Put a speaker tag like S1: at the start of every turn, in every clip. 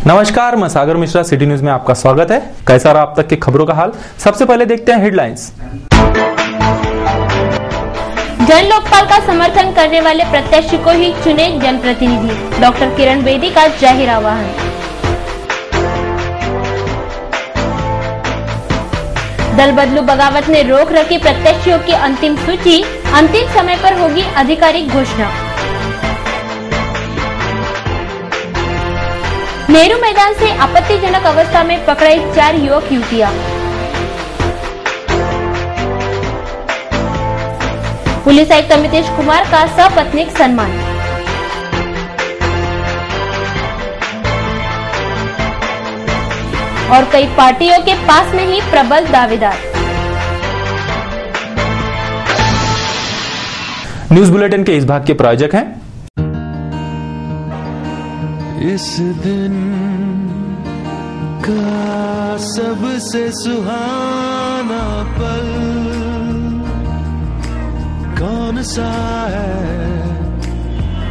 S1: नमस्कार, मैं सागर Mishra, city news में आपका स्वागत है। कैसा रहा अब तक की खबरों का हाल? सबसे पहले देखते हैं हेडलाइंस।
S2: जन लोकपाल का समर्थन करने वाले प्रत्याशी को ही चुने जनप्रतिनिधि, डॉक्टर किरण बेदी का जाहिर आह्वान। दल बदलू बगावत ने रोक रखी प्रत्याशियों की अंतिम सूची, अंतिम समय पर होगी आधिकारिक घोषणा। नेहरू मैदान से आपत्तिजनक अवस्था में पकड़ाई 4 युवक युवतियां। पुलिस आयुक्त अमितेश कुमार का सपत्नीक सम्मान। और कई पार्टियों के पास में ही प्रबल दावेदार।
S1: न्यूज बुलेटिन के इस भाग के प्रायोजक हैं
S3: इस दिन का सबसे सुहाना पल कौन सा है,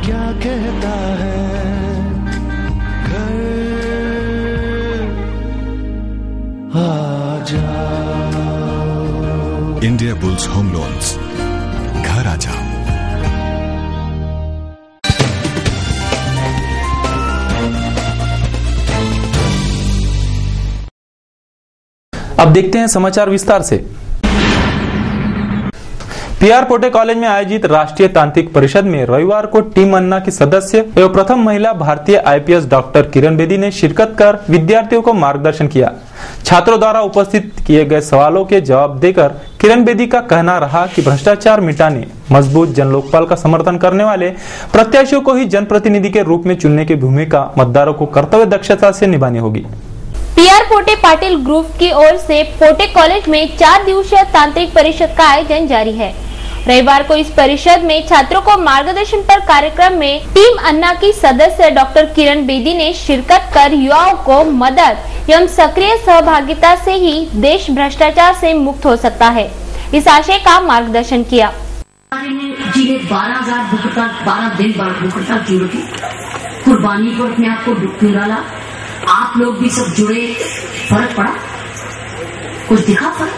S3: क्या कहता है घर आ जाओ।
S4: इंडिया बुल्स होम लोन्स, घर आ जाओ।
S1: अब देखते हैं समाचार विस्तार से। पीआर पोटे कॉलेज में आयोजित राष्ट्रीय तांत्रिक परिषद में रविवार को टीम अन्ना की सदस्य एवं प्रथम महिला भारतीय आईपीएस डॉक्टर किरण बेदी ने शिरकत कर विद्यार्थियों को मार्गदर्शन किया। छात्रों द्वारा उपस्थित किए गए सवालों के जवाब देकर किरण बेदी का कहना रहा कि भ्रष्टाचार मिटाने, मजबूत जन लोकपाल का समर्थन करने वाले प्रत्याशियों को ही जनप्रतिनिधि के रूप में चुनने की भूमिका मतदारों को कर्तव्य दक्षता से निभानी होगी।
S2: पीआर पोटे पाटिल ग्रुप की ओर से पोटे कॉलेज में 4 दिवसीय तांत्रिक परिषद का आयोजन जारी है। रविवार को इस परिषद में छात्रों को मार्गदर्शन पर कार्यक्रम में टीम अन्ना की सदस्य डॉक्टर किरण बेदी ने शिरकत कर युवाओं को मदद एवं सक्रिय सहभागिता से ही देश भ्रष्टाचार से मुक्त हो सकता है, इस आशय का मार्गदर्शन किया।
S5: जिन्हें 12 दिन भुकता कुर्बानी को अपने आप को डुबकी डाला, आप लोग भी सब जुड़े, फर्क पड़ा? कुछ दिखा फर्क?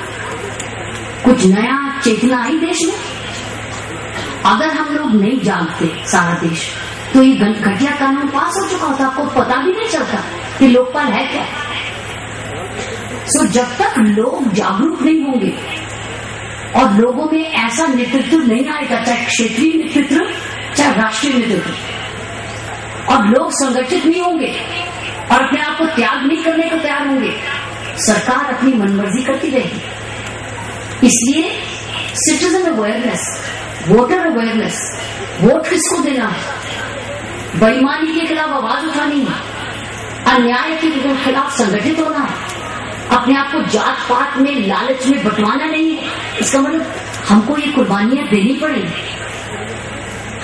S5: कुछ नया चेतना आई देश में? अगर हम लोग नहीं जानते सारा देश, तो ये घटिया कानून पास हो चुका होता, आपको पता भी नहीं चलता कि लोकपाल है क्या। सो जब तक लोग जागरूक नहीं होंगे और लोगों में ऐसा नेतृत्व नहीं आएगा, चाहे क्षेत्रीय नेतृत्व चाहे राष्ट्रीय नेतृत्व, और लोग संगठित नहीं होंगे और अपने आप को त्याग नहीं करने को तैयार होंगे, सरकार अपनी मनमर्जी करती रहेगी। इसलिए citizen awareness, voter awareness, vote किसको देना है, बेईमानी के खिलाफ आवाज उठानी है, अन्याय के खिलाफ संगठित होना है, अपने आप को जात पात में लालच में बंटवाना नहीं है। इसका मतलब हमको ये कुर्बानियां देनी पड़ेगी,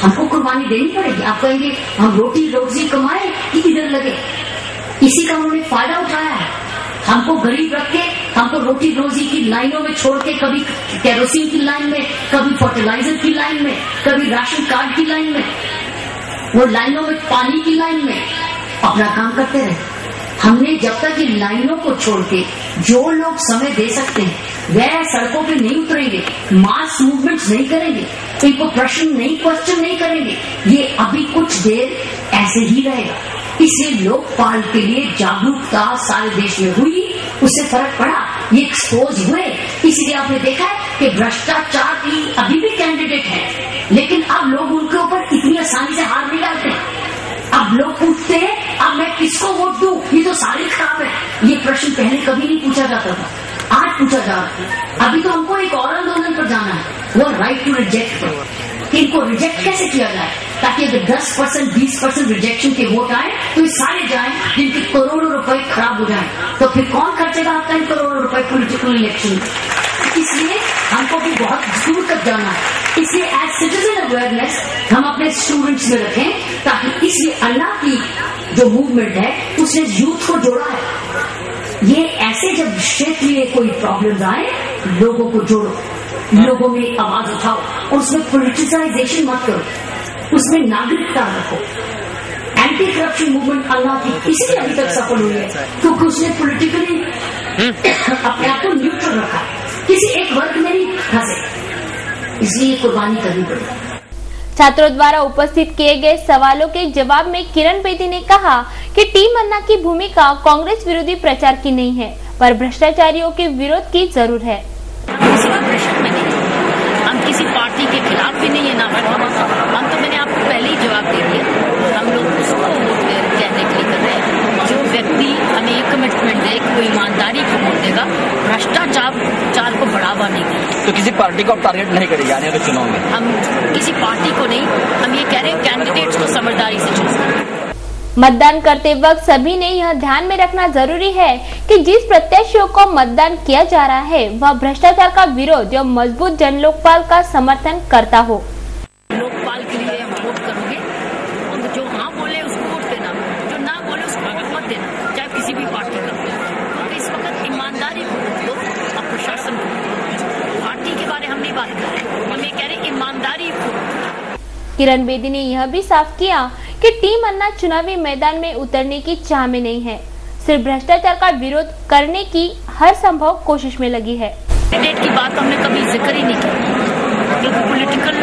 S5: हमको कुर्बानी देनी पड़ेगी। आप कहेंगे हम रोटी रोजी कमाए कि इधर लगे, इसी का उन्होंने फायदा उठाया है। हमको गरीब रख के, हमको रोटी रोजी की लाइनों में छोड़ के, कभी केरोसिन की लाइन में, कभी फर्टिलाइजर की लाइन में, कभी राशन कार्ड की लाइन में, वो लाइनों में पानी की लाइन में अपना काम करते रहे। हमने जब तक इन लाइनों को छोड़ के जो लोग समय दे सकते हैं वह सड़कों पे नहीं उतरेंगे, मास मूवमेंट्स नहीं करेंगे, इनको क्वेश्चन नहीं करेंगे, ये अभी कुछ देर ऐसे ही रहेगा। इसलिए लोकपाल के लिए जागरूकता सारे देश में हुई, उससे फर्क पड़ा, ये एक्सपोज हुए। इसलिए आपने देखा है कि भ्रष्टाचार की अभी भी कैंडिडेट है, लेकिन अब लोग उनके ऊपर इतनी आसानी से हार नहीं डालते। अब लोग पूछते हैं अब मैं किसको वोट दूं, ये तो सारे खराब है। ये प्रश्न पहले कभी नहीं पूछा जाता था, आज पूछा जा रहा है। अभी तो हमको एक और आंदोलन पर जाना है, वो राइट टू रिजेक्ट पर। इनको रिजेक्ट कैसे किया जाए, ताकि अगर 10%, 20% रिजेक्शन के वोट आए तो ये सारे जाएं जिनके करोड़ों रुपए खराब हो जाएं। तो फिर कौन खर्चेगा आपका इन करोड़ों रुपए पॉलिटिकल इलेक्शन? इसलिए हमको भी बहुत दूर तक जाना है। इसलिए एज सिटीजन अवेयरनेस हम अपने स्टूडेंट्स में रखें, ताकि इसलिए अन्ना की जो मूवमेंट है उसने यूथ को जोड़ा है। ये ऐसे जब क्षेत्रीय कोई प्रॉब्लम्स आए, लोगों को जोड़ो, लोगों में आवाज उठाओ, और उसमें पॉलिटिसाइजेशन मत करो, उसमें नागरिकता रखो। एंटी करप्शन मूवमेंट अल्लाह की इसलिए अभी तक सफल हुई है क्योंकि उसने पॉलिटिकली अपने आप को न्यूट्रल रखा, किसी एक वर्ग में नहीं फंसे, इसलिए कुर्बानी करनी पड़ी।
S2: छात्रों द्वारा उपस्थित किए गए सवालों के जवाब में किरण बेदी ने कहा कि टीम अन्ना की भूमिका कांग्रेस विरोधी प्रचार की नहीं है, पर भ्रष्टाचारियों के विरोध की जरूर है।
S6: हम किसी पार्टी के खिलाफ भी नहीं है ना, हम तो मैंने आपको पहले ही जवाब दे दिया, हम लोग उसको वोट कहने के लिए कर रहे हैं। जो व्यक्ति हमें एक कमिटमेंट दे कि वो ईमानदारी को वोट देगा, भ्रष्टाचार को बढ़ावा नहीं देगा।
S7: तो किसी पार्टी को आप टारगेट नहीं करेंगे आने वाले चुनाव में?
S6: हम किसी पार्टी को नहीं, हम ये कह रहे हैं कैंडिडेट्स को समझदारी से चुनें।
S2: मतदान करते वक्त सभी ने यह ध्यान में रखना जरूरी है कि जिस प्रत्याशियों को मतदान किया जा रहा है वह भ्रष्टाचार का विरोध एवं मजबूत जन लोकपाल का समर्थन करता हो।
S6: लोकपाल के लिए हम वोट करोगे, जो हाँ बोले उसको वोट देना, जो ना बोले उसको वोट मत देना, चाहे किसी भी पार्टी का। तो इस वक्त ईमानदारी को वोट दो और प्रशासन को। पार्टी के बारे हम नहीं बात कर रहे, हम ये कह रहे हैं ईमानदारी को।
S2: किरण बेदी ने यह भी साफ किया कि टीम अन्ना चुनावी मैदान में उतरने की चाह में नहीं है, सिर्फ भ्रष्टाचार का विरोध करने की हर संभव कोशिश में लगी है।
S6: कैंडिडेट की बात हमने कभी जिक्र ही नहीं किया, क्योंकि पॉलिटिकल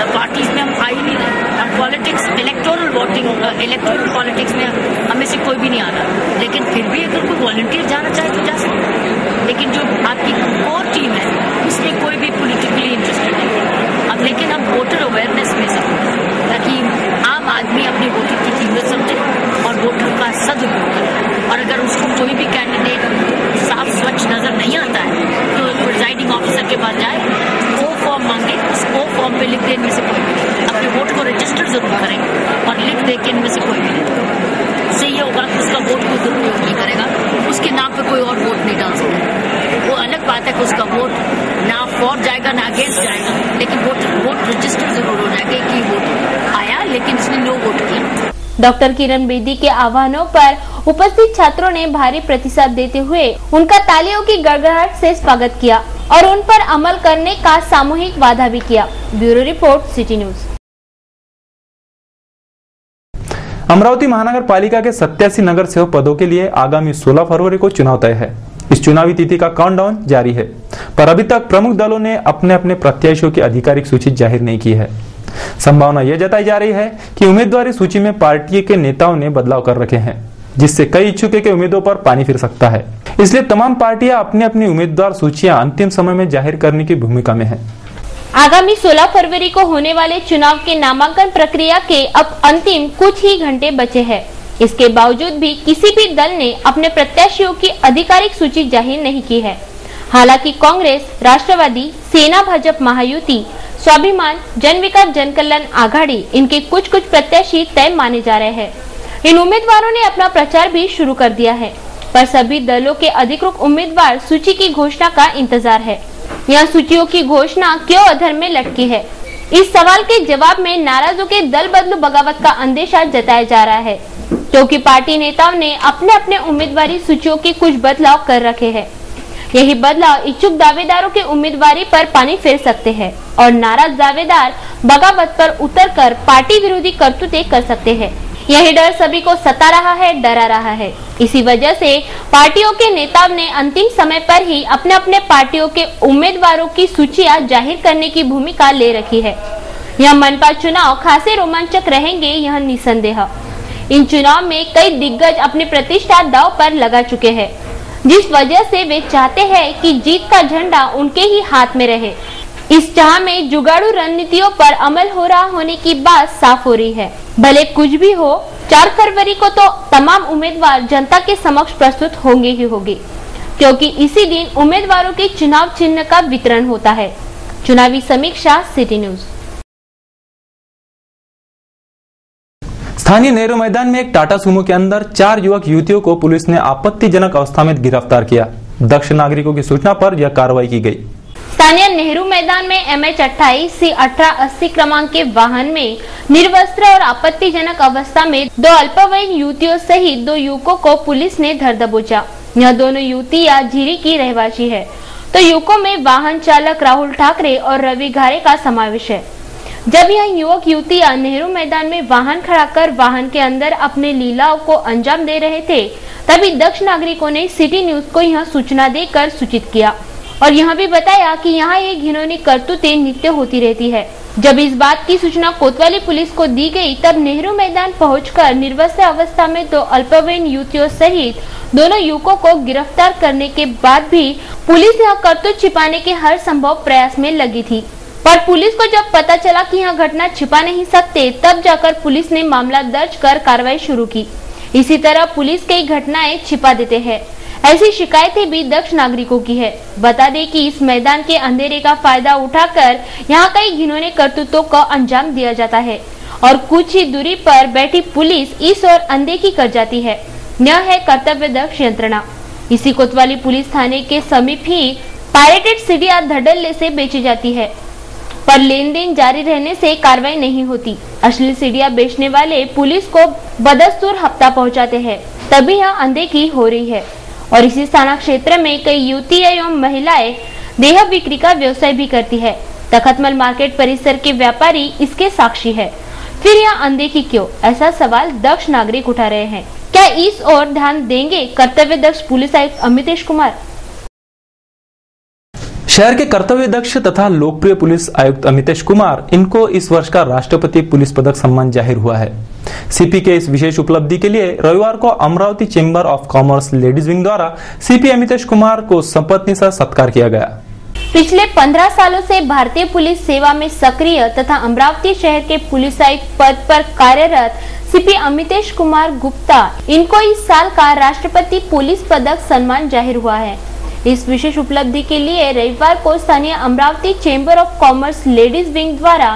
S6: पार्टीज में हम आ ही नहीं रहे। हम politics, electoral voting, electoral politics में हमें से कोई भी नहीं आ रहा। लेकिन फिर भी अगर कोई वॉलंटियर जाना चाहे तो जा सकता है, लेकिन जो आपकी कोर टीम है उसमें कोई भी पॉलिटिकली इंटरेस्टेड नहीं है। अब लेकिन हम वोटर अवेयरनेस में से ताकि आम आदमी अपने वोटर की कीमत समझे और वोटर का सदुपयोग करे। और अगर उसको कोई भी कैंडिडेट साफ स्वच्छ नजर नहीं आता है तो प्रिजाइडिंग ऑफिसर के पास जाए, वो फॉर्म मांगे, उस वो फॉर्म पे लिख दे इनमें से कोई भी, अपने वोट को रजिस्टर जरूर करें और लिख दे के इनमें से कोई भी नहीं। उससे ये होगा कि उसका वोट को दुरुपयोग नहीं करेगा, उसके नाम पे कोई और वोट नहीं डाल सकता। वो अलग बात है कि उसका वोट ना फॉर जाएगा ना अगेंस्ट जाएगा, लेकिन वोट रजिस्टर जरूर हो जाएगा कि वोट आया लेकिन इसने नो वोट किया।
S2: डॉक्टर किरण बेदी के आह्वानों पर उपस्थित छात्रों ने भारी प्रतिसाद देते हुए उनका तालियों की गड़गड़ाहट से स्वागत किया और उन पर अमल करने का सामूहिक वादा भी किया। Bureau report, city news.
S1: Amravati महानगर पालिका के 87 नगर सेवक पदों के लिए आगामी 16 फरवरी को चुनाव तय है। इस चुनावी तिथि का काउंटडाउन जारी है, पर अभी तक प्रमुख दलों ने अपने अपने प्रत्याशियों की आधिकारिक सूची जाहिर नहीं की है। संभावना यह जताई जा रही है कि उम्मीदवारी सूची में पार्टी के नेताओं ने बदलाव कर रखे हैं, जिससे कई इच्छुक के उम्मीदों पर पानी फिर सकता है। इसलिए तमाम पार्टियां अपनी अपनी उम्मीदवार सूचियां अंतिम समय में जाहिर करने की भूमिका में है।
S2: आगामी 16 फरवरी को होने वाले चुनाव के नामांकन प्रक्रिया के अब अंतिम कुछ ही घंटे बचे हैं। इसके बावजूद भी किसी भी दल ने अपने प्रत्याशियों की आधिकारिक सूची जाहिर नहीं की है। हालांकि कांग्रेस, राष्ट्रवादी, सेना भाजपा महायुति, स्वाभिमान, जन विकास जन कल्याण आघाड़ी, इनके कुछ प्रत्याशी तय माने जा रहे हैं। इन उम्मीदवारों ने अपना प्रचार भी शुरू कर दिया है, पर सभी दलों के अधिकृत उम्मीदवार सूची की घोषणा का इंतजार है। यह सूचियों की घोषणा क्यों अधर में लटकी है, इस सवाल के जवाब में नाराजों के दल बदलू बगावत का अंदेशा जताया जा रहा है, क्योंकि पार्टी नेताओं ने अपने अपने उम्मीदवारी सूचियों के कुछ बदलाव कर रखे हैं। यही बदलाव इच्छुक दावेदारों के उम्मीदवारी पर पानी फेर सकते हैं और नाराज दावेदार बगावत पर उतरकर पार्टी विरोधी करतूतें कर सकते हैं। यही डर सभी को सता रहा है, डरा रहा है। इसी वजह से पार्टियों के नेताओं ने अंतिम समय पर ही अपने अपने पार्टियों के उम्मीदवारों की सूचियां जाहिर करने की भूमिका ले रखी है। यह मनपा चुनाव खासे रोमांचक रहेंगे, यह निसंदेह। इन चुनाव में कई दिग्गज अपनी प्रतिष्ठा दांव पर लगा चुके हैं, जिस वजह से वे चाहते हैं कि जीत का झंडा उनके ही हाथ में रहे। इस चाह में जुगाड़ू रणनीतियों पर अमल हो रहा होने की बात साफ हो रही है। भले कुछ भी हो, 4 फरवरी को तो तमाम उम्मीदवार जनता के समक्ष प्रस्तुत होंगे ही होंगे, क्योंकि इसी दिन उम्मीदवारों के चुनाव चिन्ह का वितरण होता है। चुनावी समीक्षा, सिटी न्यूज।
S1: स्थानीय नेहरू मैदान में एक टाटा सुमो के अंदर 4 युवक युवतियों को पुलिस ने आपत्तिजनक अवस्था में गिरफ्तार किया। दक्ष नागरिकों की सूचना पर यह कार्रवाई की गई।
S2: स्थानीय नेहरू मैदान में MH28 से 1880 क्रमांक के वाहन में निर्वस्त्र और आपत्तिजनक अवस्था में 2 अल्पवयीन युवतियों सहित 2 युवकों को पुलिस ने धर दबोचा। यह दोनों युवतियां झीरी की रहवासी है, तो युवकों में वाहन चालक राहुल ठाकरे और रवि घारे का समावेश है। जब यह युवक युवतियां नेहरू मैदान में वाहन खड़ा कर वाहन के अंदर अपने लीलाओं को अंजाम दे रहे थे, तभी दक्ष नागरिकों ने सिटी न्यूज को यह सूचना देकर सूचित किया और यह भी बताया कि यहाँ ये घिनौनी करतूतें नित्य होती रहती है। जब इस बात की सूचना कोतवाली पुलिस को दी गई, तब नेहरू मैदान पहुंचकर निर्वस्त्र अवस्था में 2 अल्पवयीन युवतियों सहित दोनों युवकों को गिरफ्तार करने के बाद भी पुलिस यह करतूत छिपाने के हर संभव प्रयास में लगी थी। पर पुलिस को जब पता चला कि यह घटना छिपा नहीं सकते, तब जाकर पुलिस ने मामला दर्ज कर कार्रवाई शुरू की। इसी तरह पुलिस कई घटनाएं छिपा देते हैं। ऐसी शिकायतें भी दक्ष नागरिकों की है। बता दें कि इस मैदान के अंधेरे का फायदा उठाकर यहाँ कई घिनौने करतूतों को अंजाम दिया जाता है और कुछ ही दूरी पर बैठी पुलिस इस ओर अनदेखी कर जाती है। यह है कर्तव्य दक्ष यंत्रणा। इसी कोतवाली पुलिस थाने के समीप ही पायरेटेड सीढ़ियां धड़ल्ले से बेची जाती है, पर लेन देन जारी रहने से कार्रवाई नहीं होती। अश्लील सीढ़ियां बेचने वाले पुलिस को बदस्तूर हफ्ता पहुंचाते हैं, तभी यहाँ अनदेखी हो रही है। और इसी थाना क्षेत्र में कई युवतियां एवं महिलाएं देह बिक्री का व्यवसाय भी करती है। तखतमल मार्केट परिसर के व्यापारी इसके साक्षी है। फिर यहाँ अनदेखी क्यों, ऐसा सवाल दक्ष नागरिक उठा रहे हैं। क्या इस ओर ध्यान देंगे कर्तव्य दक्ष पुलिस आयुक्त अमितेश कुमार?
S1: शहर के कर्तव्य दक्ष तथा लोकप्रिय पुलिस आयुक्त अमितेश कुमार, इनको इस वर्ष का राष्ट्रपति पुलिस पदक सम्मान जाहिर हुआ है। सीपी के इस विशेष उपलब्धि के लिए रविवार को Amravati chamber of commerce ladies wing द्वारा सीपी अमितेश कुमार को सपत्नी से सत्कार किया गया।
S2: पिछले 15 सालों से भारतीय पुलिस सेवा में सक्रिय तथा अमरावती शहर के पुलिस आयुक्त पद पर कार्यरत सीपी अमितेश कुमार गुप्ता, इनको इस साल का राष्ट्रपति पुलिस पदक सम्मान जाहिर हुआ है। इस विशेष उपलब्धि के लिए रविवार को स्थानीय Amravati chamber of commerce ladies wing द्वारा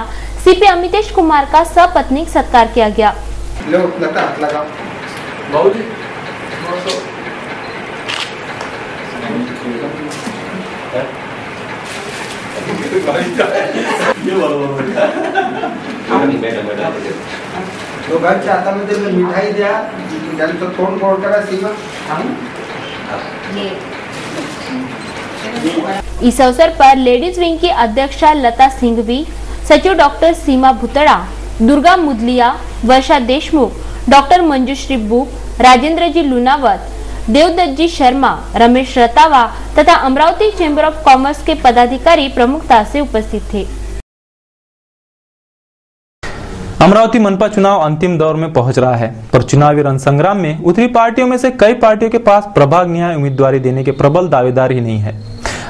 S2: सीपी अमितेश कुमार का सपत्नीक सत्कार किया गया।
S8: तो घरच्या हातामध्ये मिठाई द्या, त्यांचं तोंड गोड करा सीमा।
S2: इस अवसर पर लेडीज विंग की अध्यक्षा लता सिंघवी, सचिव डॉक्टर सीमा भुतड़ा, दुर्गा मुदलिया, वर्षा देशमुख, डॉक्टर मंजुश्री बुक, राजेंद्र जी लुनावत, देवदत्त जी शर्मा, रमेश रतावा तथा अमरावती चेंबर ऑफ कॉमर्स के पदाधिकारी प्रमुखता से उपस्थित थे।
S1: अमरावती मनपा चुनाव अंतिम दौर में पहुंच रहा है, पर चुनावी रणसंग्राम में उतरी पार्टियों में से कई पार्टियों के पास प्रभाग न्याय उम्मीदवारी देने के प्रबल दावेदार ही नहीं है।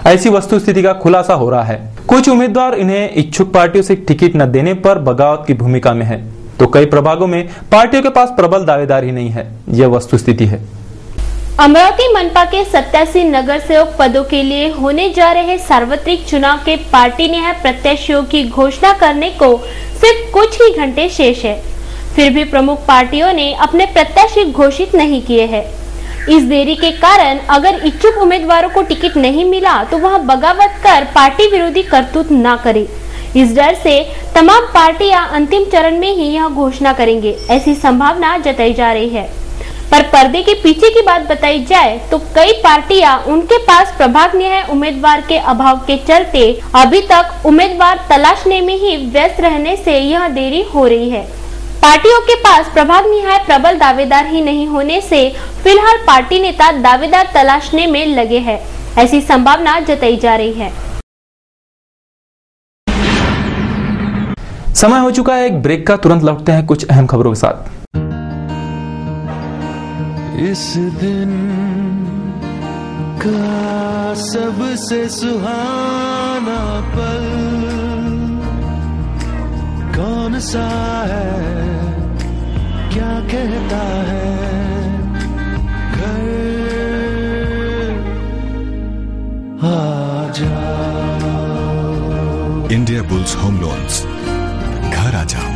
S1: ऐसी वस्तुस्थिति का खुलासा हो रहा है। कुछ उम्मीदवार इन्हें इच्छुक पार्टियों से टिकट न देने पर बगावत की भूमिका में है, तो कई प्रभागों में पार्टियों के पास प्रबल दावेदार ही नहीं है। यह वस्तुस्थिति है।
S2: अमरावती मनपा के 87 नगर सेवक पदों के लिए होने जा रहे सार्वत्रिक चुनाव के पार्टी न्याय प्रत्याशियों की घोषणा करने को सिर्फ कुछ ही घंटे शेष है। फिर भी प्रमुख पार्टियों ने अपने प्रत्याशी घोषित नहीं किए हैं। इस देरी के कारण अगर इच्छुक उम्मीदवारों को टिकट नहीं मिला तो वह बगावत कर पार्टी विरोधी करतूत न करे। इस डर से तमाम पार्टियां अंतिम चरण में ही यह घोषणा करेंगे, ऐसी संभावना जताई जा रही है। पर पर्दे के पीछे की बात बताई जाए तो कई पार्टियां उनके पास प्रभाग न्याय उम्मीदवार के अभाव के चलते अभी तक उम्मीदवार तलाशने में ही व्यस्त रहने से यह देरी हो रही है। पार्टियों के पास प्रभाग न्याय प्रबल दावेदार ही नहीं होने से फिलहाल पार्टी नेता दावेदार तलाशने में लगे हैं, ऐसी संभावना जताई जा रही है।
S1: समय हो चुका है एक ब्रेक का, तुरंत लौटते हैं कुछ अहम खबरों के साथ।
S3: इस दिन का सबसे सुहाना पल कौन सा है, क्या कहता है घर आ जाओ।
S4: इंडिया बुल्स होम लोन्स, घर आ जाओ।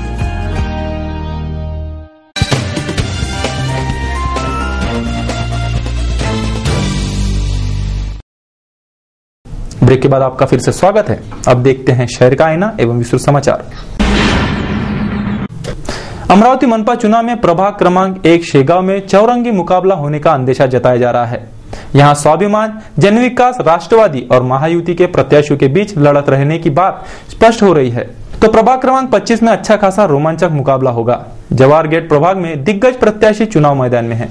S1: ब्रेक के बाद आपका फिर से स्वागत है। अब देखते हैं शहर का आईना एवं विस्तृत समाचार। अमरावती मनपा चुनाव में प्रभाग क्रमांक 1 शेगांव में चौरंगी मुकाबला होने का अंदेशा जताया जा रहा है। यहां स्वाभिमान, जन विकास, राष्ट्रवादी और महायुति के प्रत्याशियों के बीच लड़त रहने की बात स्पष्ट हो रही है। तो तो प्रभाग क्रमांक 25 में अच्छा खासा रोमांचक मुकाबला होगा। जवाहर गेट प्रभाग में दिग्गज प्रत्याशी चुनाव मैदान में हैं।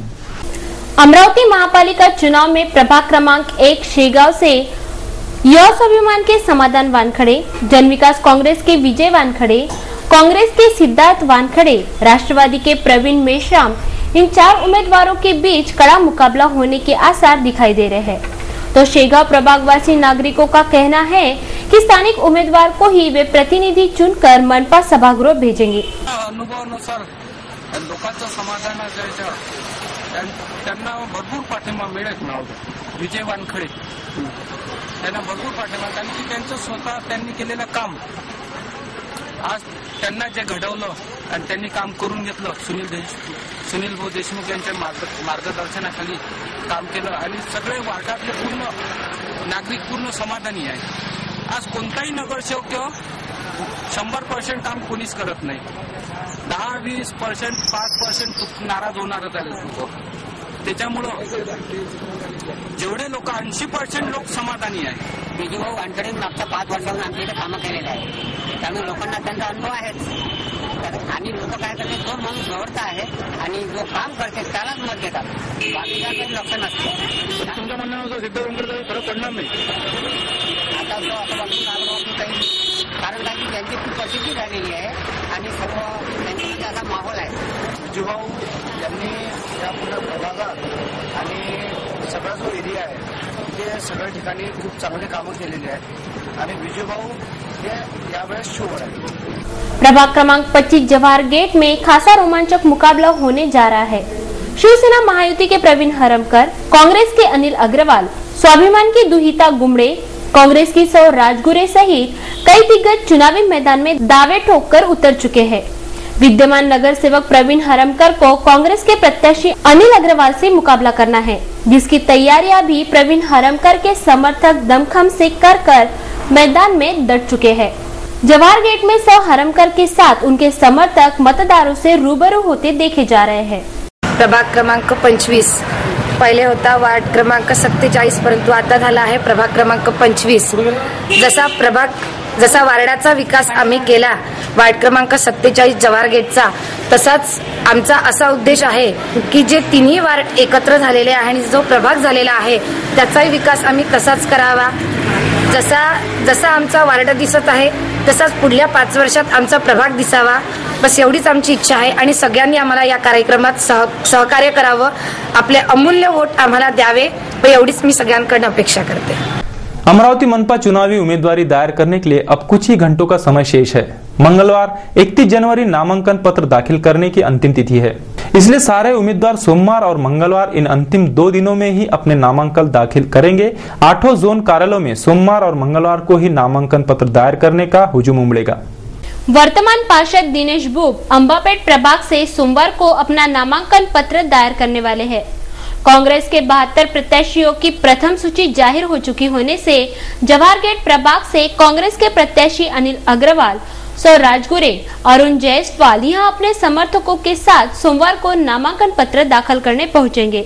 S2: अमरावती महापालिका चुनाव में प्रभाग क्रमांक 1 शेगांव से युवा स्वाभिमान के समाधान वानखड़े, जन विकास कांग्रेस के विजय वानखड़े, कांग्रेस के सिद्धार्थ वानखड़े, राष्ट्रवादी के प्रवीण मेश्राम, इन 4 उम्मीदवारों के बीच कड़ा मुकाबला होने के आसार दिखाई दे रहे हैं। तो शेगांव प्रभागवासी नागरिकों का कहना है कि स्थानिक उम्मीदवार को ही वे प्रतिनिधि चुनकर मनपा सभागृह भेजेंगे।
S9: अनुभवानुसार लोकांचं समाधान त्यांना भरपूर पाठिंबा मिळेल। विजय वानखडे त्यांना भरपूर पाठिंबा, कारण की त्यांचं स्वतः त्यांनी केलेलं काम, आज त्यांना जे घडवलं आणि त्यांनी काम करून घेतलं, सुनील भाऊ देशमुख यांच्या मार्गदर्शनाखाली काम केलं आणि सगळे वार्डातले पूर्ण नागरिक पूर्ण समाधानी आहे। आज कोणताही नगरसेवक 100% काम कोणीच करत नाही, 10-20%, 5% नाराज होणारच आहे लोक। त्याच्यामुळं जेवढे लोक 80% लोक समाधानी आहे।
S10: विजयभाऊ वानखडे मागच्या 5 वर्षांपासून आमच्याकडे कामं केलेले आहेत, त्यामुळे लोकांना त्यांचा अनुभव आहेच आणि लोक काय करते, जो माणूस जवळचा आहे आणि जो काम करते त्यालाच मत देतात, बाकीच्याकडे लक्ष नसतं।
S9: तुमच्या म्हणण्यानुसार सिद्धरामकडे फरक पडणार नाही
S10: आता जो आता बघून आलो की काही, कारण काय की त्यांची खूप प्रसिद्धी झालेली आहे आणि सर्व त्यांच्यामध्ये असा माहोल आहे।
S8: विजयभाऊ यांनी या पूर्ण प्रभागात आणि सगळा जो एरिया आहे ते सगळ्या ठिकाणी खूप चांगले कामं केलेली आहेत आणि विजयभाऊ हे यावेळेस शुअर आहे।
S2: प्रभाग क्रमांक 25 जवाहर गेट में खासा रोमांचक मुकाबला होने जा रहा है। शिवसेना महायुति के प्रवीण हरमकर, कांग्रेस के अनिल अग्रवाल, स्वाभिमान की दुहिता गुमड़े, कांग्रेस की सौ राजगुरे सहित कई दिग्गज चुनावी मैदान में दावे ठोककर उतर चुके हैं। विद्यमान नगर सेवक प्रवीण हरमकर को कांग्रेस के प्रत्याशी अनिल अग्रवाल से मुकाबला करना है, जिसकी तैयारियां भी प्रवीण हरमकर के समर्थक दमखम से कर मैदान में डट चुके हैं। जवाहर गेट में सौ हरमकर के साथ उनके समर्थक मतदारों से रूबरू होते देखे जा रहे हैं।
S11: प्रभाग क्रमांक 25 पहिले होता वार्ड क्रमांक 47, परंतु आता झाला आहे प्रभाग क्रमांक 25। जसा वार्डाचा विकास आम्ही केला वार्ड क्रमांक 47 जवाहर गेटचा, तसाच आमचा असा उद्देश आहे की जे तिन्ही वार्ड एकत्र झालेले आहे आणि जो प्रभाग झालेला आहे त्याचाही विकास आम्ही तसाच करावा। जसा आमचा वार्ड दिसत आहे तसाच पुढल्या 5 वर्षात आमचा प्रभाग दिसावा, बस एवढीच आमची इच्छा आहे आणि सगळ्यांनी आम्हाला या कार्यक्रमात सहकार्य करावं, आपले अमूल्य वोट आम्हाला द्यावे, एवढीच मी सगळ्यांकडून अपेक्षा करते।
S1: अमरावती मनपा चुनावी उम्मीदवारी दायर करने के लिए अब कुछ ही घंटों का समय शेष है। मंगलवार 31 जनवरी नामांकन पत्र दाखिल करने की अंतिम तिथि है, इसलिए सारे उम्मीदवार सोमवार और मंगलवार इन अंतिम 2 दिनों में ही अपने नामांकन दाखिल करेंगे। 8 जोन कार्यालयों में सोमवार और मंगलवार को ही नामांकन पत्र दायर करने का हुजूम उमड़ेगा।
S2: वर्तमान पार्षद दिनेश बुब अंबापेट प्रभाग से सोमवार को अपना नामांकन पत्र दायर करने वाले हैं। कांग्रेस के 72 प्रत्याशियों की प्रथम सूची जाहिर हो चुकी होने से जवाहर गेट प्रभाग से कांग्रेस के प्रत्याशी अनिल अग्रवाल, सौ राजगुरे, अरुण जायसवाल यहाँ अपने समर्थकों के साथ सोमवार को नामांकन पत्र दाखिल करने पहुंचेंगे।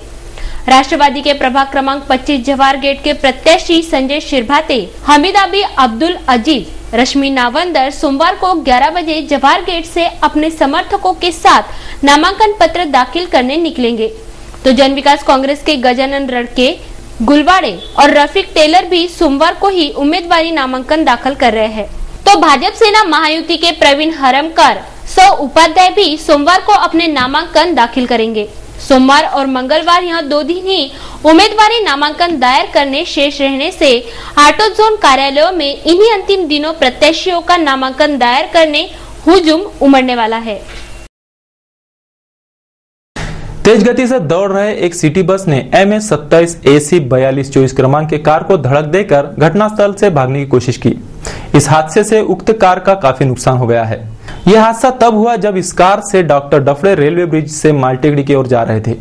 S2: राष्ट्रवादी के प्रभाग क्रमांक 25 जवाहर गेट के प्रत्याशी संजय शिरभाते, हमीदाबी अब्दुल अजीज, रश्मि नावंदर सोमवार को 11 बजे जवाहर गेट से अपने समर्थकों के साथ नामांकन पत्र दाखिल करने निकलेंगे। तो जन विकास कांग्रेस के गजानन रड़के, गुलवाड़े और रफीक टेलर भी सोमवार को ही उम्मीदवारी नामांकन दाखिल कर रहे हैं। तो भाजपा सेना महायुति के प्रवीण हरमकर, सौ उपाध्याय भी सोमवार को अपने नामांकन दाखिल करेंगे। सोमवार और मंगलवार यह 2 दिन ही उम्मीदवारी नामांकन दायर करने शेष रहने से 8 जोन कार्यालयों में इन्हीं अंतिम दिनों प्रत्याशियों का नामांकन दायर करने हुजूम उमड़ने वाला है।
S1: तेज गति से दौड़ रहे एक सिटी बस ने MS27 AC 4224 क्रमांक के कार को धड़क देकर घटनास्थल से भागने की कोशिश की। इस हादसे से उक्त कार का काफी नुकसान हो गया है। यह हादसा तब हुआ जब इस कार से डॉक्टर डफड़े रेलवे ब्रिज से मालटेकड़ी की ओर जा रहे थे।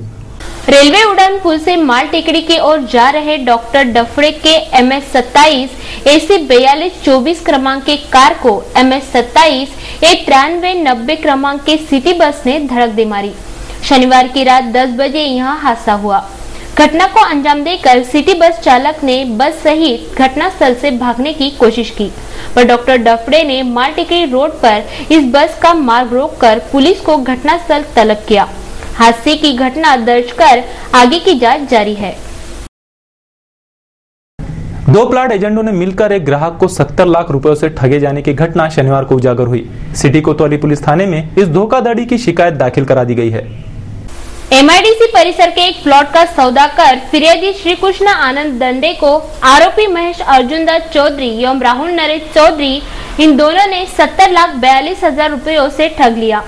S2: रेलवे उड़ान पुल से मालटेकड़ी की ओर जा रहे डॉक्टर डफड़े के MS27 AC 4224 क्रमांक के कार को MS27 9390 क्रमांक के सिटी बस ने धड़क दे मारी। शनिवार की रात 10 बजे यहां हादसा हुआ। घटना को अंजाम देकर सिटी बस चालक ने बस सहित घटनास्थल से भागने की कोशिश की, पर डॉक्टर डफड़े ने मालटिकरी रोड पर इस बस का मार्ग रोककर पुलिस को घटनास्थल तलब किया। हादसे की घटना दर्ज कर आगे की जांच जारी है।
S1: 2 प्लाट एजेंटों ने मिलकर एक ग्राहक को 70 लाख रुपयों से ठगे जाने की घटना शनिवार को उजागर हुई। सिटी कोतवाली पुलिस थाने में इस धोखाधड़ी की शिकायत दाखिल करा दी गई है।
S2: MIDC परिसर के एक प्लॉट का सौदा कर फिरियादी श्री कृष्ण आनंद दंडे को आरोपी महेश अर्जुन दत्त चौधरी एवं राहुल नरेश चौधरी, इन दोनों ने 70,42,000 रुपयों से ठग लिया।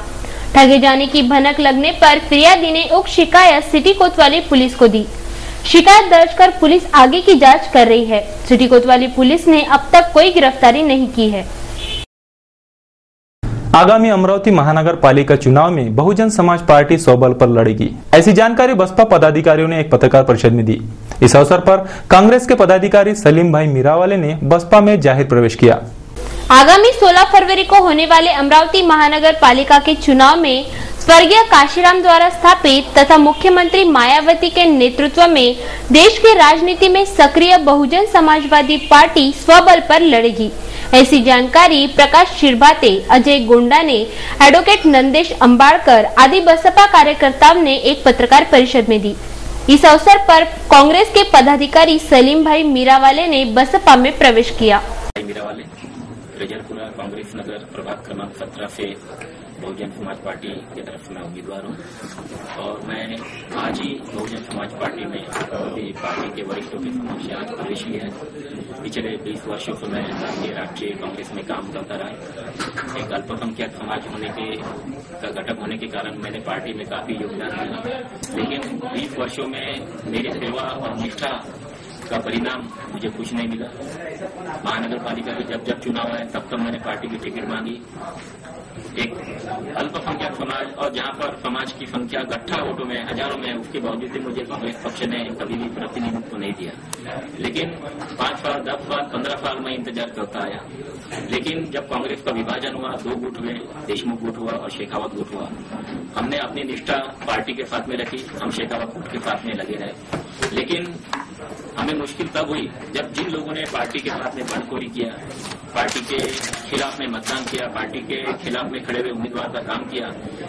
S2: ठगे जाने की भनक लगने पर फिरियादी ने उक्त शिकायत सिटी कोतवाली पुलिस को दी। शिकायत दर्ज कर पुलिस आगे की जांच कर रही है। सिटी कोतवाली पुलिस ने अब तक कोई गिरफ्तारी नहीं की है।
S1: आगामी अमरावती महानगर पालिका चुनाव में बहुजन समाज पार्टी स्वबल पर लड़ेगी, ऐसी जानकारी बसपा पदाधिकारियों ने एक पत्रकार परिषद में दी। इस अवसर पर कांग्रेस के पदाधिकारी सलीम भाई मीरावाले ने बसपा में जाहिर प्रवेश किया।
S2: आगामी 16 फरवरी को होने वाले अमरावती महानगर पालिका के चुनाव में स्वर्गीय काशीराम द्वारा स्थापित तथा मुख्यमंत्री मायावती के नेतृत्व में देश की राजनीति में सक्रिय बहुजन समाजवादी पार्टी स्वबल पर लड़ेगी, ऐसी जानकारी प्रकाश शिरभाते, अजय गोंडा ने एडवोकेट नंदेश अंबाड़कर आदि बसपा कार्यकर्ताओं ने एक पत्रकार परिषद में दी। इस अवसर पर कांग्रेस के पदाधिकारी सलीम भाई मीरावाले ने बसपा में प्रवेश किया।
S12: रजरपुरा कांग्रेस नगर प्रभाग क्रमांक 17 से बहुजन समाज पार्टी की तरफ से मैं उम्मीदवार हूँ और मैं आज ही बहुजन समाज पार्टी में पार्टी के वरिष्ठों के समक्ष आज प्रवेश किया है। पिछले 20 वर्षों से मैं राष्ट्रीय कांग्रेस में काम करता रहा। एक अल्पसंख्यक समाज होने का घटक होने के कारण मैंने पार्टी में काफी योगदान दिया, लेकिन 20 वर्षों में मेरी सेवा और निष्ठा का परिणाम मुझे कुछ नहीं मिला। महानगर पालिका के जब चुनाव आए तब मैंने पार्टी की टिकट मांगी। एक अल्पसंख्यक समाज और जहां पर समाज की संख्या गट्ठा वोटों में हजारों में, उसके बावजूद भी मुझे कांग्रेस पक्ष ने कभी भी प्रतिनिधित्व नहीं दिया। लेकिन 5 साल 10 साल 15 साल में इंतजार करता आया, लेकिन जब कांग्रेस का विभाजन हुआ, 2 गुट हुए, देशमुख गुट हुआ और शेखावत गुट हुआ, हमने अपनी निष्ठा पार्टी के साथ में रखी। हम शेखावत गुट के साथ में लगे रहे, लेकिन हमें मुश्किल तब हुई जब जिन लोगों ने पार्टी के साथ में बंडखोरी किया, पार्टी के खिलाफ में मतदान किया, पार्टी के खिलाफ में खड़े हुए उम्मीदवार का काम किया,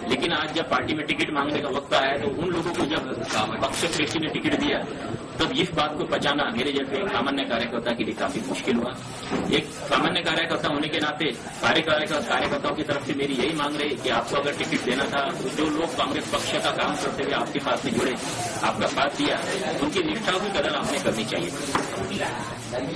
S12: लेकिन आज जब पार्टी में टिकट मांगने का वक्त आया तो उन लोगों को जब पक्ष प्रेक्षी ने टिकट दिया तब इस बात को पहचाना मेरे जैसे एक सामान्य कार्यकर्ता के लिए काफी मुश्किल हुआ। एक सामान्य कार्यकर्ता होने के नाते सारे कार्यकर्ताओं की तरफ से मेरी यही मांग रही कि आपको अगर टिकट देना था तो जो लोग कांग्रेस पक्ष का काम करते हुए आपके साथ में जुड़े, आपका साथ दिया, उनकी निष्ठा की कदर आपने करनी चाहिए।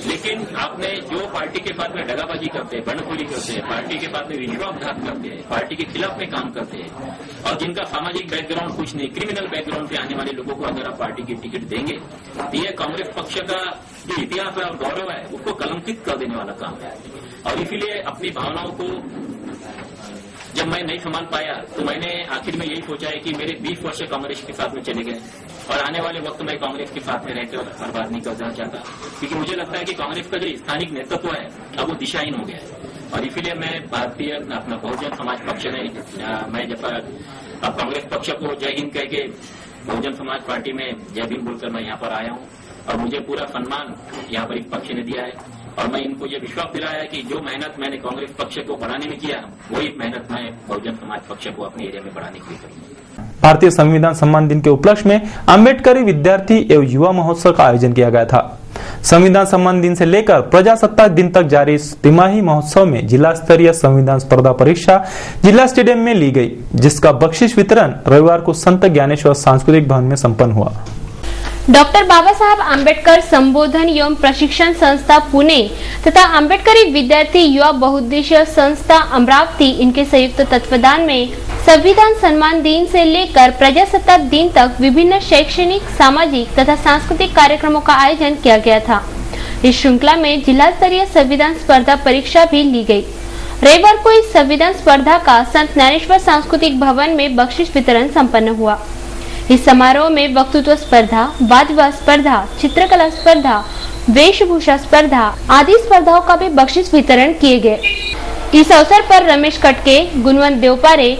S12: लेकिन आपने जो पार्टी के साथ में दगाबाजी करते हैं, बंडखोरी करते हैं, पार्टी के साथ में विश्वासघात करते हैं, पार्टी के खिलाफ में काम करते हैं और जिनका सामाजिक बैकग्राउंड कुछ नहीं, क्रिमिनल बैकग्राउंड से आने वाले लोगों को अगर आप पार्टी की टिकट देंगे तो यह कांग्रेस पक्ष का जो इतिहास है और गौरव है उसको कलंकित कर देने वाला काम है। और इसीलिए अपनी भावनाओं को जब मैं नहीं संभाल पाया तो मैंने आखिर में यही सोचा है कि मेरे 20 वर्ष कांग्रेस के साथ में चले गए और आने वाले वक्त में कांग्रेस के साथ में रहकर बर्बाद नहीं करना चाहता, क्योंकि मुझे लगता है कि कांग्रेस का जो स्थानिक नेतृत्व है अब वो दिशाहीन हो गया है। और इसीलिए मैं भारतीय अपना बहुजन समाज पक्ष में मैं जब अब कांग्रेस पक्ष को जय हिंद कह के बहुजन समाज पार्टी में जय भीम बोलकर मैं यहाँ पर आया हूँ और मुझे पूरा सम्मान यहाँ पर इस पक्ष ने दिया है और मैं इनको ये विश्वास दिलाया है कि जो मेहनत मैंने कांग्रेस पक्ष को बढ़ाने में किया वही मेहनत मैं बहुजन समाज पक्ष को अपने एरिया में बढ़ाने के लिए करूंगा।
S1: भारतीय संविधान सम्मान दिन के उपलक्ष्य में अम्बेडकरी विद्यार्थी एवं युवा महोत्सव का आयोजन किया गया था। संविधान सम्मान दिन से लेकर प्रजासत्ताक दिन तक जारी इस तिमाही महोत्सव में जिला स्तरीय संविधान स्पर्धा परीक्षा जिला स्टेडियम में ली गई, जिसका बख्शिश वितरण रविवार को संत ज्ञानेश्वर सांस्कृतिक भवन में संपन्न हुआ।
S2: डॉक्टर बाबा साहब आम्बेडकर संबोधन एवं प्रशिक्षण संस्था पुणे तथा आम्बेडकरी विद्यार्थी युवा बहुउद्देशीय संस्था अमरावती इनके संयुक्त तत्वाधान में संविधान सम्मान दिन से लेकर प्रजासत्ताक दिन तक विभिन्न शैक्षणिक, सामाजिक तथा सांस्कृतिक कार्यक्रमों का आयोजन किया गया था। इस श्रृंखला में जिला स्तरीय संविधान स्पर्धा परीक्षा भी ली गयी। रविवार को इस संविधान स्पर्धा का संत ज्ञानेश्वर सांस्कृतिक भवन में बख्शिश वितरण सम्पन्न हुआ। इस समारोह में वक्तृत्व स्पर्धा, वाद विवाद स्पर्धा, चित्रकला स्पर्धा, वेशभूषा स्पर्धा आदि स्पर्धाओं का भी बख्शिश वितरण किए गए। इस अवसर पर रमेश कटके, गुणवंत देवपारे,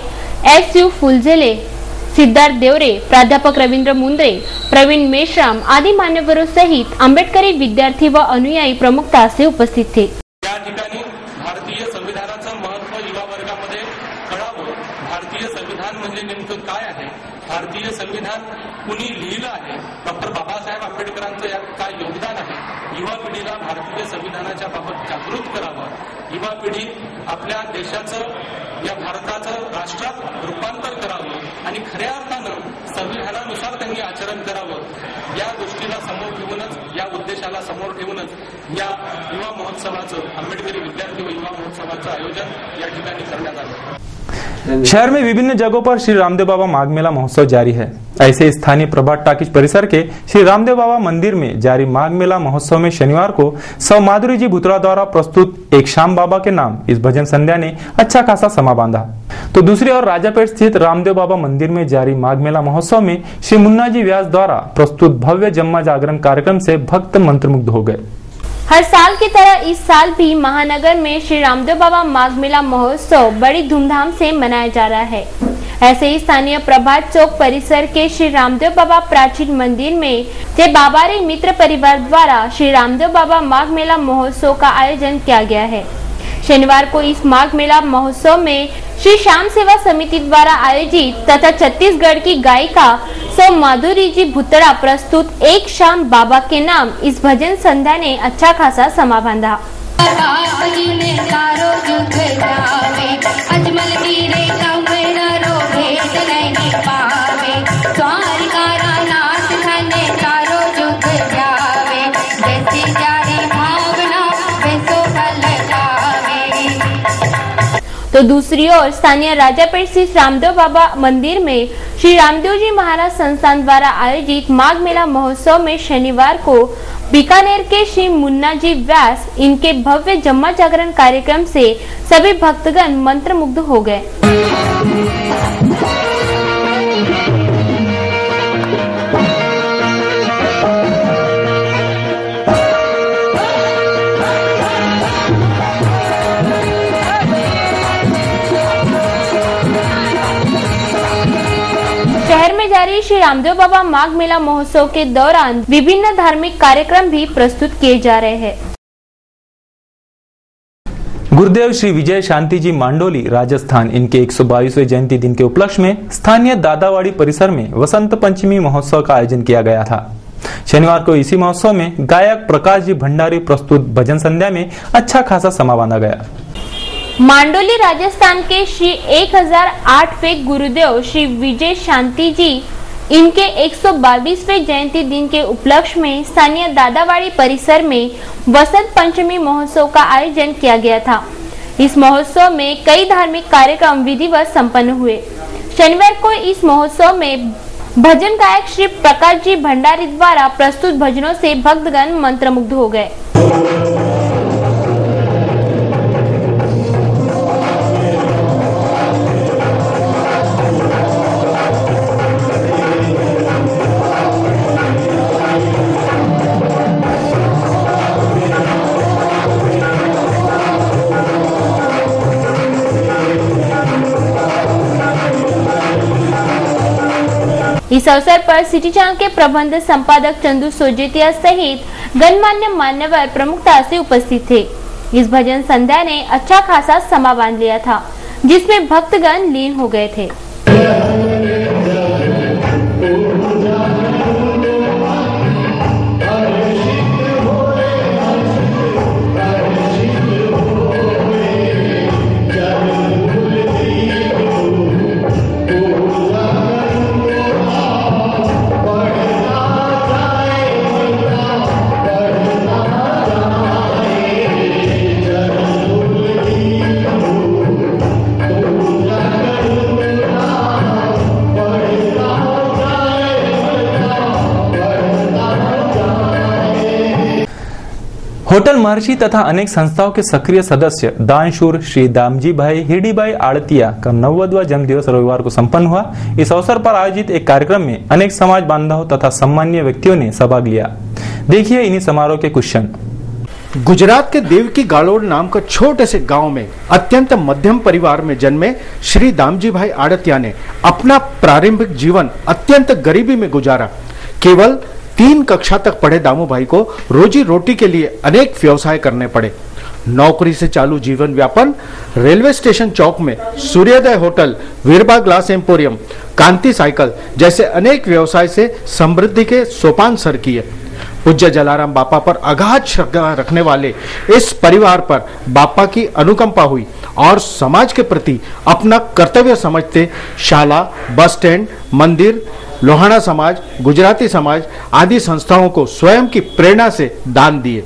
S2: SU फुलझेले, सिद्धार्थ देवरे, प्राध्यापक रवींद्र मुंद्रे, प्रवीण मेश्राम आदी मान्यवरों सहित आंबेडकरी विद्यार्थी व अनुयायी प्रमुखता से उपस्थित थे।
S9: या ठिकाणी भारतीय संविधानाचं महत्त्व युवा वर्गामध्ये कळावं, भारतीय संविधान म्हणजे नेमकं काय आहे, भारतीय संविधान कुणी लिहिलं आहे, डॉक्टर बाबासाहेब आंबेडकरांचं यात काय योगदान आहे, युवा पिढीला भारतीय संविधानाच्या बाबत जागृत करावं, युवा पिढी आपल्या देशाचं या भारताचं राष्ट्रात रूपांतर करावं आणि खऱ्या अर्थानं संविधानानुसार त्यांनी आचरण करावं, या गोष्टीला समोर ठेवूनच, या उद्देशाला समोर ठेवूनच या युवा महोत्सवाचं, आंबेडकरी विद्यार्थी व युवा महोत्सवाचं आयोजन या ठिकाणी करण्यात आलं।
S1: शहर में विभिन्न जगहों पर श्री रामदेव बाबा माघ मेला महोत्सव जारी है। ऐसे स्थानीय प्रभात टाकिज परिसर के श्री रामदेव बाबा मंदिर में जारी माघ मेला महोत्सव में शनिवार को सौ माधुरी जी भुतड़ा द्वारा प्रस्तुत एक शाम बाबा के नाम इस भजन संध्या ने अच्छा खासा समा बांधा। तो दूसरी ओर राजापेट स्थित रामदेव बाबा मंदिर में जारी माघ मेला महोत्सव में श्री मुन्ना जी व्यास द्वारा प्रस्तुत भव्य जम्मा जागरण कार्यक्रम से भक्त मंत्रमुग्ध हो गए।
S2: हर साल की तरह इस साल भी महानगर में श्री रामदेव बाबा माघ मेला महोत्सव बड़ी धूमधाम से मनाया जा रहा है। ऐसे ही स्थानीय प्रभात चौक परिसर के श्री रामदेव बाबा प्राचीन मंदिर में जय बाबारी मित्र परिवार द्वारा श्री रामदेव बाबा माघ मेला महोत्सव का आयोजन किया गया है। शनिवार को इस माघ मेला महोत्सव में श्री श्याम सेवा समिति द्वारा आयोजित तथा छत्तीसगढ़ की गायिका सौ माधुरी जी भुतड़ा प्रस्तुत एक शाम बाबा के नाम इस भजन संध्या ने अच्छा खासा समा बांधा। तो दूसरी ओर स्थानीय राजापेट स्थित रामदेव बाबा मंदिर में श्री रामदेव जी महाराज संस्थान द्वारा आयोजित माघ मेला महोत्सव में शनिवार को बीकानेर के श्री मुन्ना जी व्यास इनके भव्य जम्मा जागरण कार्यक्रम से सभी भक्तगण मंत्रमुग्ध हो गए। शहर में जारी श्री रामदेव बाबा माघ मेला महोत्सव के दौरान विभिन्न धार्मिक कार्यक्रम भी प्रस्तुत किए जा रहे हैं।
S1: गुरुदेव श्री विजय शांति जी मांडोली राजस्थान इनके 122वें जयंती दिन के उपलक्ष्य में स्थानीय दादावाड़ी परिसर में वसंत पंचमी महोत्सव का आयोजन किया गया था। शनिवार को इसी महोत्सव में गायक प्रकाश जी भंडारी प्रस्तुत भजन संध्या में अच्छा खासा समा बांधा गया।
S2: मांडोली राजस्थान के श्री 1008वें गुरुदेव श्री विजय शांति जी इनके 122वें जयंती दिन के उपलक्ष्य में स्थानीय दादावाड़ी परिसर में वसंत पंचमी महोत्सव का आयोजन किया गया था। इस महोत्सव में कई धार्मिक कार्यक्रम विधिवत संपन्न हुए। शनिवार को इस महोत्सव में भजन गायक श्री प्रकाश जी भंडारी द्वारा प्रस्तुत भजनों से भक्तगण मंत्रमुग्ध हो गए। इस अवसर पर सिटी चैनल के प्रबंध संपादक चंदू सोजेतिया सहित गणमान्य मान्यवर प्रमुखता से उपस्थित थे। इस भजन संध्या ने अच्छा खासा समा बांध लिया था, जिसमें भक्तगण लीन हो गए थे।
S1: होटल महर्षि तथा अनेक संस्थाओं के सक्रिय सदस्य दानशूर श्री दामजी भाई हिरडीबाई आड़तिया का 90वां जन्म दिवस रविवार को संपन्न हुआ। इस अवसर पर आयोजित एक कार्यक्रम में अनेक समाज बांधवों तथा सम्मानीय व्यक्तियों ने सहभाग लिया। देखिए इन्हीं समारोह के कुछ क्षण।
S13: गुजरात के देवकी गालोड नाम का छोटे से गांव में अत्यंत मध्यम परिवार में जन्मे श्री दामजी भाई आड़तिया ने अपना प्रारंभिक जीवन अत्यंत गरीबी में गुजारा। केवल 3 कक्षा तक पढ़े दामू भाई को रोजी रोटी के लिए अनेक व्यवसाय करने पड़े। नौकरी से चालू जीवन व्यापन रेलवे स्टेशन चौक में सूर्योदय होटल, वीरबा ग्लास एम्पोरियम, कांति साइकिल जैसे अनेक व्यवसाय से समृद्धि के सोपान सर किए। पूज्य जलाराम बापा पर अगाध श्रद्धा रखने वाले इस परिवार पर बापा की अनुकंपा हुई और समाज के प्रति अपना कर्तव्य समझते शाला, बस स्टैंड, मंदिर, लोहाना समाज, गुजराती समाज आदि संस्थाओं को स्वयं की प्रेरणा से दान दिए।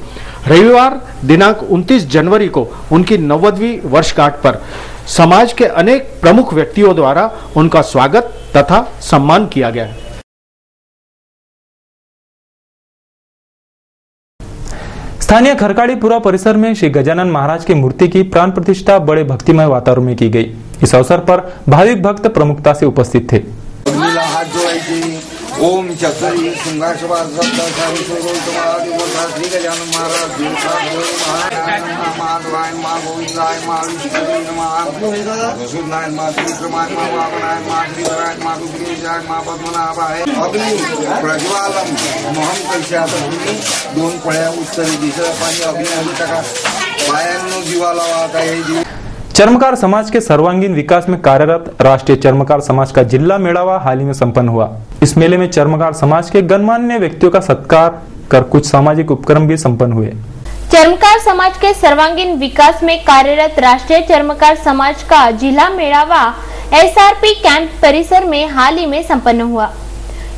S13: रविवार दिनांक 29 जनवरी को उनकी 90वीं वर्षगांठ पर समाज के अनेक प्रमुख व्यक्तियों द्वारा उनका स्वागत तथा सम्मान किया गया।
S1: स्थानीय खरकाड़ीपुरा परिसर में श्री गजानन महाराज की मूर्ति की प्राण प्रतिष्ठा बड़े भक्तिमय वातावरण में की गई। इस अवसर पर भाविक भक्त प्रमुखता से उपस्थित थे।
S14: ओम चतुरी सिंहासवार श्री गजानन महाराज माधवाय मा गोविंदाय मा विष्णुदेव वसुदेवाय मा त्रिविक्रमाय मा वामनाय मा श्रीधराय मा रुद्रेशाय मा पद्मनाभाय अग्नि प्रज्वालम मोहम कैशातुनी 2 पळ्या उत्तरी दिशेला पाणी अग्नि आली टाका पायांनो जीवा लावा काय।
S1: चर्मकार समाज के सर्वांगीण विकास में कार्यरत राष्ट्रीय चर्मकार समाज का जिला मेड़ावा हाल ही में संपन्न हुआ। इस मेले में चर्मकार समाज के गणमान्य व्यक्तियों का सत्कार कर कुछ सामाजिक उपक्रम भी संपन्न हुए।
S2: चर्मकार समाज के सर्वांगीण विकास में कार्यरत राष्ट्रीय चर्मकार समाज का जिला मेड़ावा SRP कैंप परिसर में हाल ही में संपन्न हुआ।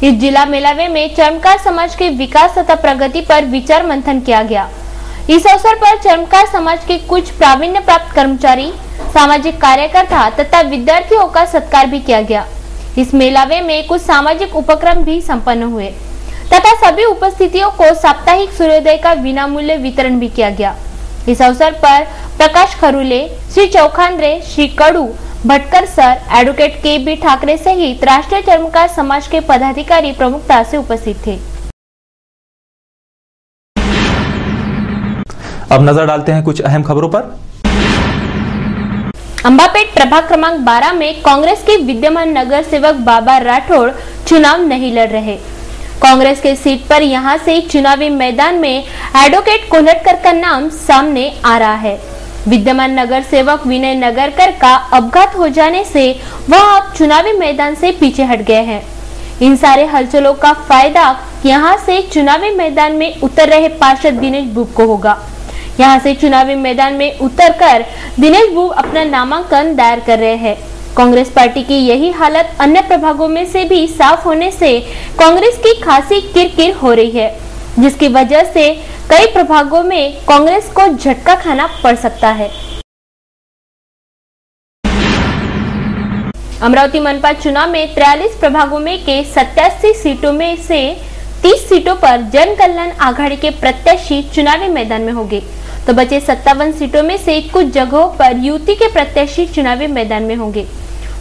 S2: इस जिला मेलावे में चर्मकार समाज के विकास तथा प्रगति पर विचार मंथन किया गया। इस अवसर पर चर्मकार समाज के कुछ प्रावीण्य प्राप्त कर्मचारी, सामाजिक कार्यकर्ता तथा विद्यार्थियों का सत्कार भी किया गया। इस मेलावे में कुछ सामाजिक उपक्रम भी संपन्न हुए तथा सभी उपस्थितियों को साप्ताहिक सूर्योदय का विनामूल्य वितरण भी किया गया। इस अवसर पर Prakash Kharule, Shri Chaukhandre, Shri Kadu, Bhatkar sir, advocate KB Thackeray सहित राष्ट्रीय चर्मकार समाज के पदाधिकारी प्रमुखता से उपस्थित थे।
S1: अब नजर डालते हैं कुछ अहम खबरों पर।
S2: अंबापेट प्रभाग क्रमांक 12 में कांग्रेस के विद्यमान नगर सेवक बाबा राठौड़ चुनाव नहीं लड़ रहे। कांग्रेस के सीट पर यहां से चुनावी मैदान में एडवोकेट कोल्हटकर का नाम सामने आ रहा है। विद्यमान नगर सेवक विनय नगरकर का अपघात हो जाने से वह अब चुनावी मैदान से पीछे हट गए हैं। इन सारे हलचलों का फायदा यहां से चुनावी मैदान में उतर रहे पार्षद दिनेश बुब को होगा। यहां से चुनावी मैदान में उतरकर दिनेश बुब अपना नामांकन दायर कर रहे हैं। कांग्रेस पार्टी की यही हालत अन्य प्रभागों में से भी साफ होने से कांग्रेस की खासी किरकिर हो रही है, जिसकी वजह से कई प्रभागों में कांग्रेस को झटका खाना पड़ सकता है। अमरावती मनपा चुनाव में 43 प्रभागों में के 87 सीटों में से 30 सीटों पर जन कल्याण आघाड़ी के प्रत्याशी चुनावी मैदान में होंगे, तो बचे 57 सीटों में से कुछ जगहों पर युति के प्रत्याशी चुनावी मैदान में होंगे।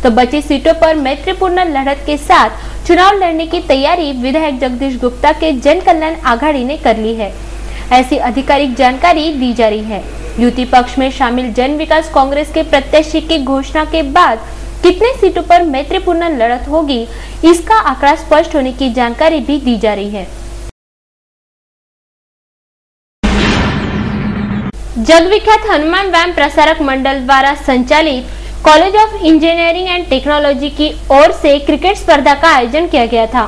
S2: तो बची सीटों पर मैत्रीपूर्ण लड़त के साथ चुनाव लड़ने की तैयारी विधायक जगदीश गुप्ता के जन कल्याण आघाड़ी ने कर ली है, ऐसी आधिकारिक जानकारी दी जा रही है। युति पक्ष में शामिल जन विकास कांग्रेस के प्रत्याशी की घोषणा के बाद कितने सीटों पर मैत्रीपूर्ण लड़त होगी, इसका आंकड़ा स्पष्ट होने की जानकारी भी दी जा रही है। जगविख्यात हनुमान व्यायाम प्रसारक मंडल द्वारा संचालित college of engineering and technology की ओर से क्रिकेट स्पर्धा का आयोजन किया गया था।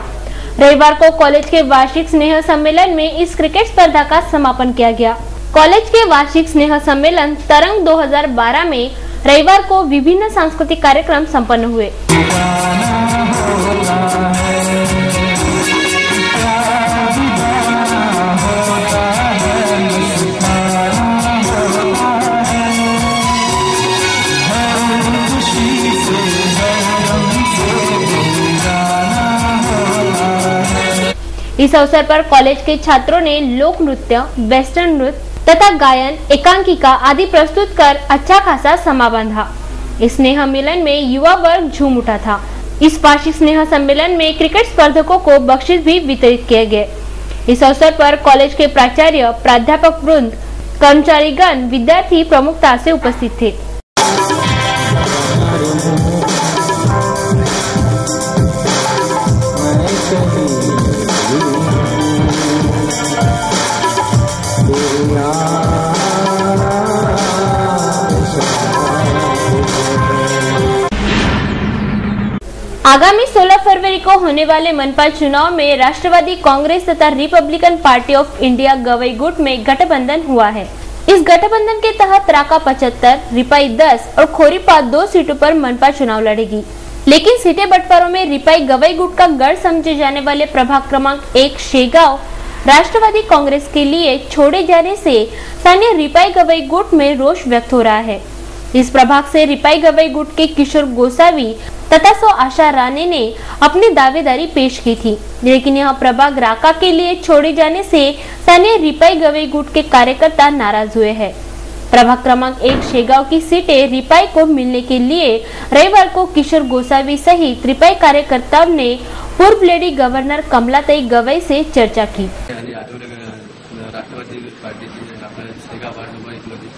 S2: रविवार को कॉलेज के वार्षिक स्नेह सम्मेलन में इस क्रिकेट स्पर्धा का समापन किया गया। कॉलेज के वार्षिक स्नेह सम्मेलन तरंग 2012 में रविवार को विभिन्न सांस्कृतिक कार्यक्रम संपन्न हुए। इस अवसर पर कॉलेज के छात्रों ने लोक नृत्य, वेस्टर्न नृत्य तथा गायन, एकांकिका आदि प्रस्तुत कर अच्छा खासा समा बांधा। इस स्नेह मिलन में युवा वर्ग झूम उठा था। इस वार्षिक स्नेह सम्मेलन में क्रिकेट स्पर्धकों को बख्शीश भी वितरित किए गए। इस अवसर पर कॉलेज के प्राचार्य, प्राध्यापक वृंद, कर्मचारीगण, विद्यार्थी प्रमुखता से उपस्थित थे। आगामी 16 फरवरी को होने वाले मनपा चुनाव में राष्ट्रवादी कांग्रेस तथा Republican party of India Gavai गुट में गठबंधन हुआ है। इस गठबंधन के तहत राका 75, रिपाई 10 और खोरीपा 2 सीटों पर मनपा चुनाव लड़ेगी। लेकिन सीटें बंटवारों में रिपाई गवई गुट का गढ़ समझे जाने वाले प्रभाग क्रमांक 1 शेगांव राष्ट्रवादी कांग्रेस के लिए छोड़े जाने से स्थानीय रिपाई गवई गुट में रोष व्यक्त हो रहा है। इस प्रभाग से रिपाई गवई गुट के किशोर गोसावी तथा सो आशा राणे ने अपनी दावेदारी पेश की थी, लेकिन यह प्रभाग राका के लिए छोड़े जाने से स्थानीय रिपाई गवई गुट के कार्यकर्ता नाराज हुए हैं। प्रभाग क्रमांक 1 शेगांव की सीटें रिपाई को मिलने के लिए रविवार को किशोर गोसावी सहित रिपाई कार्यकर्ताओं ने पूर्व लेडी गवर्नर कमलाताई गवई से चर्चा की।
S15: राष्ट्रवादी पार्टीची शेगाव वार्ड नंबर 1 मध्ये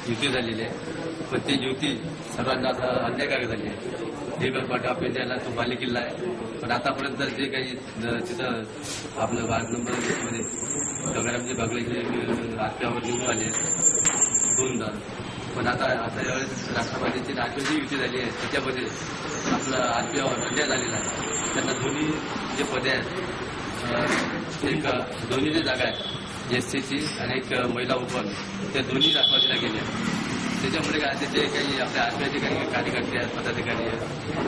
S15: युती झालेली आहे, पण ती युती सर्वांना अन्यायकारक झाली आहे। लेबर पार्टी ऑफ इंडियाला तो बालेकिल्ला आहे, पण आतापर्यंत जे काही तिथं आपलं वार्ड नंबर 1 मध्ये गंगारामजी बागलेचे आत्म्यावर निवडून आले 2दा, पण आता यावेळेस राष्ट्रवादीची राज्याची युती झाली आहे, त्याच्यामध्ये आपलं आत्म्यावर अन्याय झालेला आहे। त्यांना दोन्ही जे पदे आहेत, एक दोन्ही जे जागा आहेत एससीची आणि एक महिला उपवन, त्या दोन्ही राष्ट्रवादीला गेल्या। त्याच्यामुळे काय त्याचे काही आपल्या आत्म्याचे काही कार्यकर्ते आहेत, पदाधिकारी आहेत,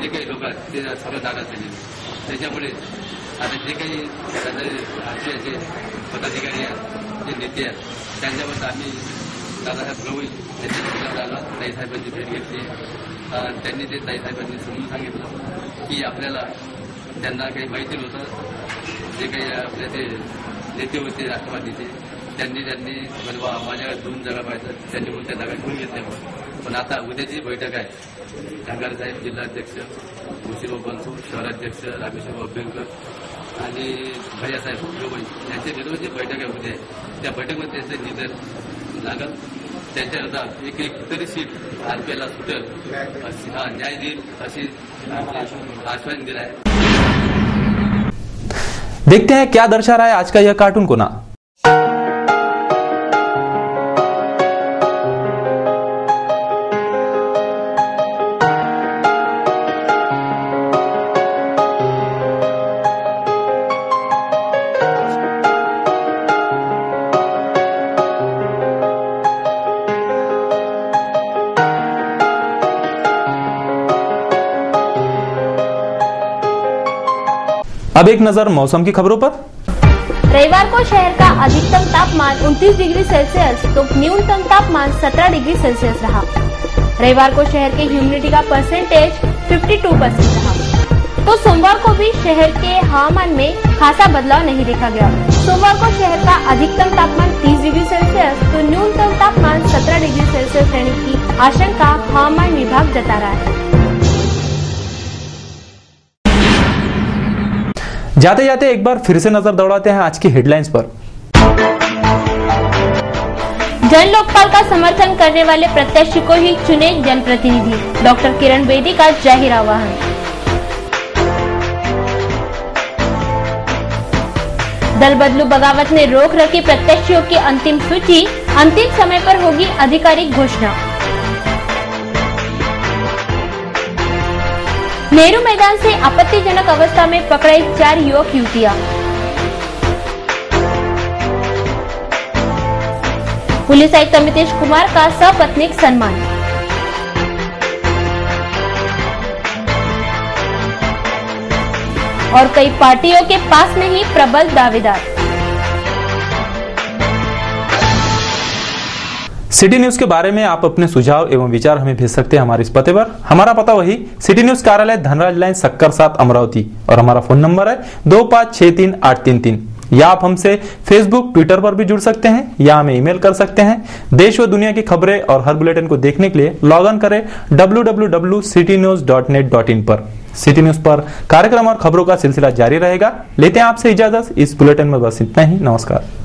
S15: जे काही लोक आहेत ते सर्व नाराज झाले। त्याच्यामुळे आता जे काही आत्म्याचे पदाधिकारी आहेत, जे नेते आहेत, त्यांच्याबद्दल आम्ही दादासाहेब गवई त्यांच्या आलो, ताईसाहेबांची भेट घेतली। त्यांनी ते ताईसाहेबांनी समजून सांगितलं की आपल्याला त्यांना काही माहिती नव्हतं, जे काही आपले ते नेते होते राष्ट्रवादीचे त्यांनी म्हणजे माझ्या 2 जागा पाहिजे, त्यांनी म्हणून त्या जागा घेऊन घेतल्या। पण आता उद्याची बैठक आहे, ढांगार साहेब जिल्हाध्यक्ष, मुशीराव बनसोड शहराध्यक्ष, रामेश्वर अभ्यंकर आणि भैयासाहेब गवई यांच्या विरोधाची बैठक आहे उद्या। त्या बैठकीमध्ये त्यांचे निर्णय लागल, त्यांच्याकरता एक तरी सीट आरपीआयला सुटेल, न्याय देईल अशी आश्वासन दिलं आहे।
S1: देखते हैं क्या दर्शा रहा है आज का यह कार्टून कोना। अब एक नजर मौसम की खबरों पर।
S2: रविवार को शहर का अधिकतम तापमान 29 डिग्री सेल्सियस तो न्यूनतम तापमान 17 डिग्री सेल्सियस रहा। रविवार को शहर के ह्यूमिडिटी का परसेंटेज 52% रहा। तो सोमवार को भी शहर के हवामान में खासा बदलाव नहीं देखा गया। सोमवार को शहर का अधिकतम तापमान 30 डिग्री सेल्सियस तो न्यूनतम तापमान 17 डिग्री सेल्सियस रहने की आशंका हवामान विभाग जता रहा है।
S1: जाते जाते एक बार फिर से नजर दौड़ाते हैं आज की हेडलाइंस पर।
S2: जन लोकपाल का समर्थन करने वाले प्रत्याशी को ही चुने जनप्रतिनिधि, डॉक्टर किरण बेदी का जाहिर आह्वान। दल बदलू बगावत ने रोक रखी प्रत्याशियों की अंतिम सूची, अंतिम समय पर होगी आधिकारिक घोषणा। नेहरू मैदान से आपत्तिजनक अवस्था में पकड़े 4 युवक युवतियां। पुलिस आयुक्त अमितेश कुमार का सपत्नीक सम्मान। और कई पार्टियों के पास नहीं प्रबल दावेदार।
S1: सिटी न्यूज के बारे में आप अपने सुझाव एवं विचार हमें भेज सकते हैं हमारे इस पते पर। हमारा पता वही सिटी न्यूज कार्यालय धनराज लाइन सक्कर 7 अमरावती और हमारा फोन नंबर है 25633833। या आप हमसे फेसबुक ट्विटर पर भी जुड़ सकते हैं या हमें ईमेल कर सकते हैं। देश व दुनिया की खबरें और हर बुलेटिन को देखने के लिए लॉग इन करें www.citynews.net.in पर। सिटी न्यूज पर कार्यक्रम और खबरों का सिलसिला जारी रहेगा। लेते हैं आपसे इजाजत। इस बुलेटिन में बस इतना ही। नमस्कार।